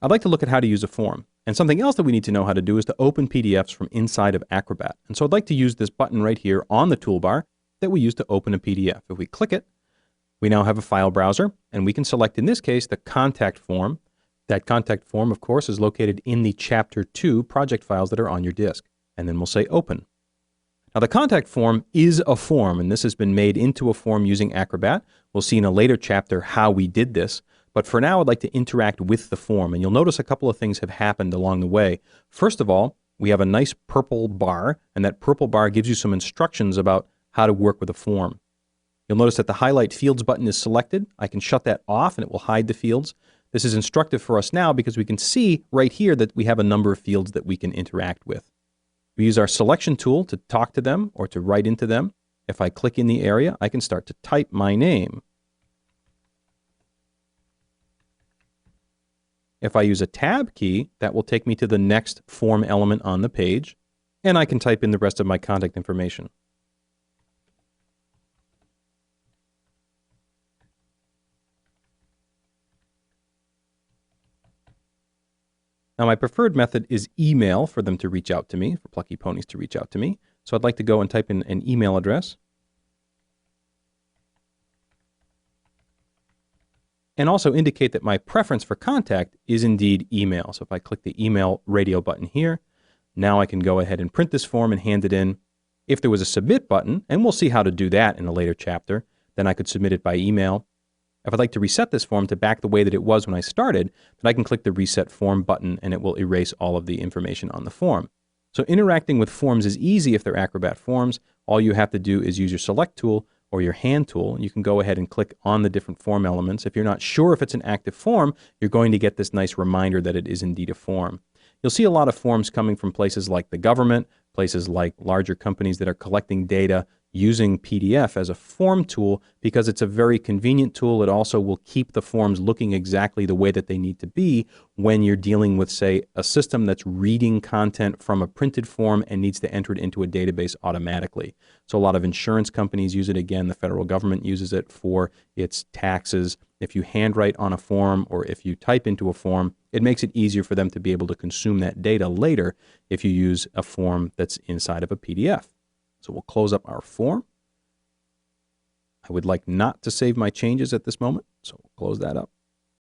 I'd like to look at how to use a form. And something else that we need to know how to do is to open PDFs from inside of Acrobat. And so I'd like to use this button right here on the toolbar that we use to open a PDF. If we click it, we now have a file browser, and we can select, in this case, the contact form. That contact form, of course, is located in the Chapter 2 project files that are on your disk. And then we'll say Open. Now, the contact form is a form, and this has been made into a form using Acrobat. We'll see in a later chapter how we did this. But for now, I'd like to interact with the form, and you'll notice a couple of things have happened along the way. First of all, we have a nice purple bar, and that purple bar gives you some instructions about how to work with a form. You'll notice that the Highlight Fields button is selected. I can shut that off, and it will hide the fields. This is instructive for us now because we can see right here that we have a number of fields that we can interact with. We use our selection tool to talk to them or to write into them. If I click in the area, I can start to type my name. If I use a tab key, that will take me to the next form element on the page, and I can type in the rest of my contact information. Now, my preferred method is email for them to reach out to me, for Plucky Ponies to reach out to me. So I'd like to go and type in an email address. And also indicate that my preference for contact is indeed email. So if I click the email radio button here, now I can go ahead and print this form and hand it in. If there was a submit button, and we'll see how to do that in a later chapter, then I could submit it by email. If I'd like to reset this form to back the way that it was when I started, then I can click the Reset Form button and it will erase all of the information on the form. So interacting with forms is easy if they're Acrobat forms. All you have to do is use your Select tool or your Hand tool, and you can go ahead and click on the different form elements. If you're not sure if it's an active form, you're going to get this nice reminder that it is indeed a form. You'll see a lot of forms coming from places like the government, places like larger companies that are collecting data using PDF as a form tool because it's a very convenient tool. It also will keep the forms looking exactly the way that they need to be when you're dealing with, say, a system that's reading content from a printed form and needs to enter it into a database automatically. So a lot of insurance companies use it. Again, the federal government uses it for its taxes. If you handwrite on a form or if you type into a form, it makes it easier for them to be able to consume that data later if you use a form that's inside of a PDF. So we'll close up our form. I would like not to save my changes at this moment, so we'll close that up.